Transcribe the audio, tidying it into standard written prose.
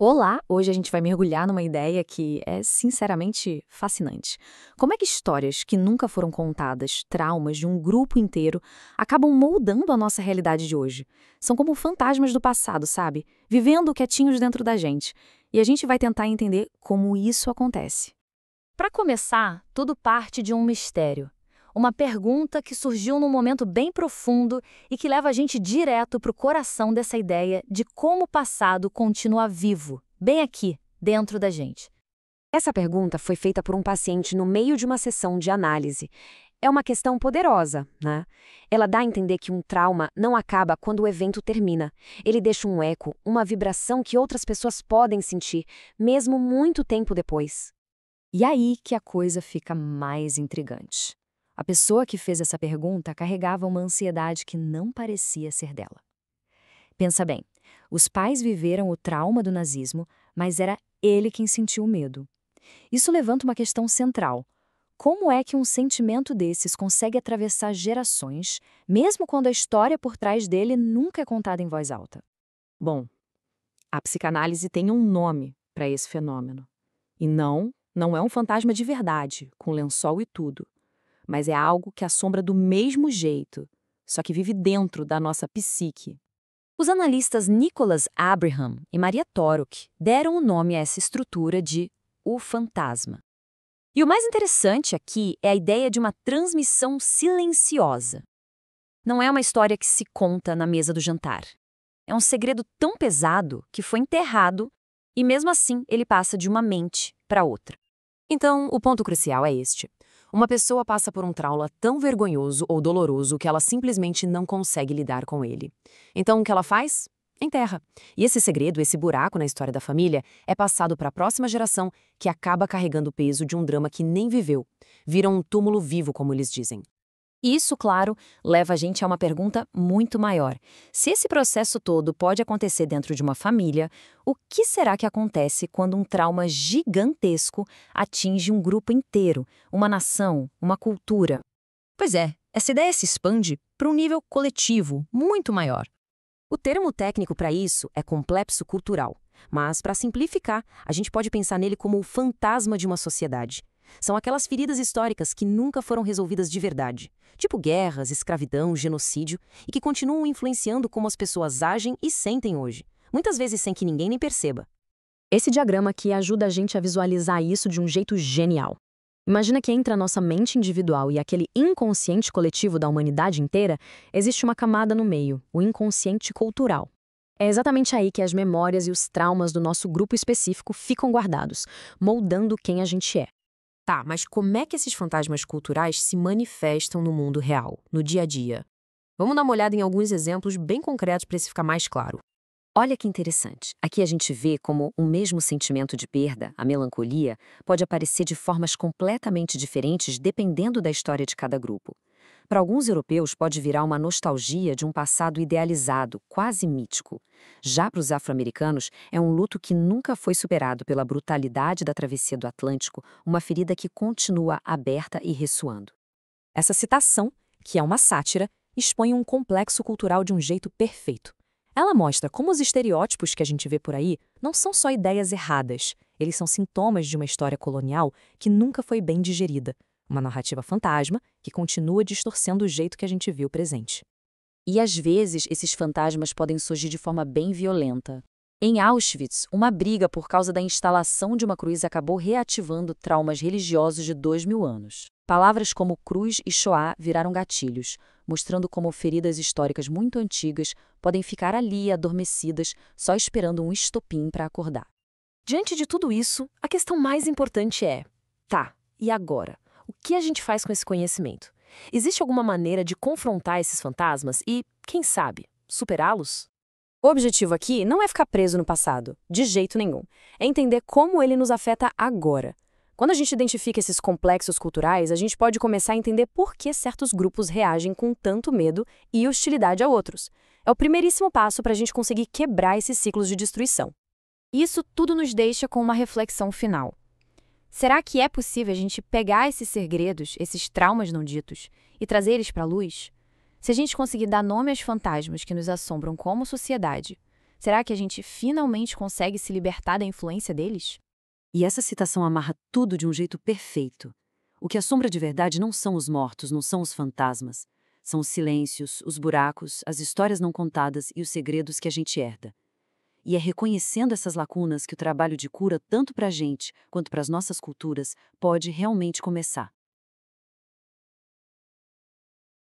Olá! Hoje a gente vai mergulhar numa ideia que é sinceramente fascinante. Como é que histórias que nunca foram contadas, traumas de um grupo inteiro, acabam moldando a nossa realidade de hoje? São como fantasmas do passado, sabe? Vivendo quietinhos dentro da gente. E a gente vai tentar entender como isso acontece. Para começar, tudo parte de um mistério. Uma pergunta que surgiu num momento bem profundo e que leva a gente direto para o coração dessa ideia de como o passado continua vivo, bem aqui, dentro da gente. Essa pergunta foi feita por um paciente no meio de uma sessão de análise. É uma questão poderosa, né? Ela dá a entender que um trauma não acaba quando o evento termina. Ele deixa um eco, uma vibração que outras pessoas podem sentir, mesmo muito tempo depois. E aí que a coisa fica mais intrigante. A pessoa que fez essa pergunta carregava uma ansiedade que não parecia ser dela. Pensa bem, os pais viveram o trauma do nazismo, mas era ele quem sentiu o medo. Isso levanta uma questão central. Como é que um sentimento desses consegue atravessar gerações, mesmo quando a história por trás dele nunca é contada em voz alta? Bom, a psicanálise tem um nome para esse fenômeno. E não é um fantasma de verdade, com lençol e tudo. Mas é algo que assombra do mesmo jeito, só que vive dentro da nossa psique. Os analistas Nicholas Abraham e Maria Torok deram o nome a essa estrutura de o fantasma. E o mais interessante aqui é a ideia de uma transmissão silenciosa. Não é uma história que se conta na mesa do jantar. É um segredo tão pesado que foi enterrado e mesmo assim ele passa de uma mente para outra. Então, o ponto crucial é este. Uma pessoa passa por um trauma tão vergonhoso ou doloroso que ela simplesmente não consegue lidar com ele. Então, o que ela faz? Enterra. E esse segredo, esse buraco na história da família, é passado para a próxima geração que acaba carregando o peso de um drama que nem viveu. Vira um túmulo vivo, como eles dizem. Isso, claro, leva a gente a uma pergunta muito maior. Se esse processo todo pode acontecer dentro de uma família, o que será que acontece quando um trauma gigantesco atinge um grupo inteiro, uma nação, uma cultura? Pois é, essa ideia se expande para um nível coletivo muito maior. O termo técnico para isso é complexo cultural, mas, para simplificar, a gente pode pensar nele como o fantasma de uma sociedade. São aquelas feridas históricas que nunca foram resolvidas de verdade, tipo guerras, escravidão, genocídio, e que continuam influenciando como as pessoas agem e sentem hoje, muitas vezes sem que ninguém nem perceba. Esse diagrama aqui ajuda a gente a visualizar isso de um jeito genial. Imagina que entre a nossa mente individual e aquele inconsciente coletivo da humanidade inteira, existe uma camada no meio, o inconsciente cultural. É exatamente aí que as memórias e os traumas do nosso grupo específico ficam guardados, moldando quem a gente é. Tá, mas como é que esses fantasmas culturais se manifestam no mundo real, no dia a dia? Vamos dar uma olhada em alguns exemplos bem concretos para isso ficar mais claro. Olha que interessante. Aqui a gente vê como o mesmo sentimento de perda, a melancolia, pode aparecer de formas completamente diferentes dependendo da história de cada grupo. Para alguns europeus pode virar uma nostalgia de um passado idealizado, quase mítico. Já para os afro-americanos, é um luto que nunca foi superado pela brutalidade da travessia do Atlântico, uma ferida que continua aberta e ressoando. Essa citação, que é uma sátira, expõe um complexo cultural de um jeito perfeito. Ela mostra como os estereótipos que a gente vê por aí não são só ideias erradas, eles são sintomas de uma história colonial que nunca foi bem digerida. Uma narrativa fantasma que continua distorcendo o jeito que a gente viu presente. E às vezes esses fantasmas podem surgir de forma bem violenta. Em Auschwitz, uma briga por causa da instalação de uma cruz acabou reativando traumas religiosos de 2000 anos. Palavras como cruz e Shoah viraram gatilhos, mostrando como feridas históricas muito antigas podem ficar ali adormecidas, só esperando um estopim para acordar. Diante de tudo isso, a questão mais importante é: tá, e agora? O que a gente faz com esse conhecimento? Existe alguma maneira de confrontar esses fantasmas e, quem sabe, superá-los? O objetivo aqui não é ficar preso no passado, de jeito nenhum. É entender como ele nos afeta agora. Quando a gente identifica esses complexos culturais, a gente pode começar a entender por que certos grupos reagem com tanto medo e hostilidade a outros. É o primeiríssimo passo para a gente conseguir quebrar esses ciclos de destruição. Isso tudo nos deixa com uma reflexão final. Será que é possível a gente pegar esses segredos, esses traumas não ditos, e trazer eles para a luz? Se a gente conseguir dar nome aos fantasmas que nos assombram como sociedade, Será que a gente finalmente consegue se libertar da influência deles? E essa citação amarra tudo de um jeito perfeito. O que assombra de verdade não são os mortos, não são os fantasmas. São os silêncios, os buracos, as histórias não contadas e os segredos que a gente herda. E é reconhecendo essas lacunas que o trabalho de cura, tanto para a gente quanto para as nossas culturas, pode realmente começar.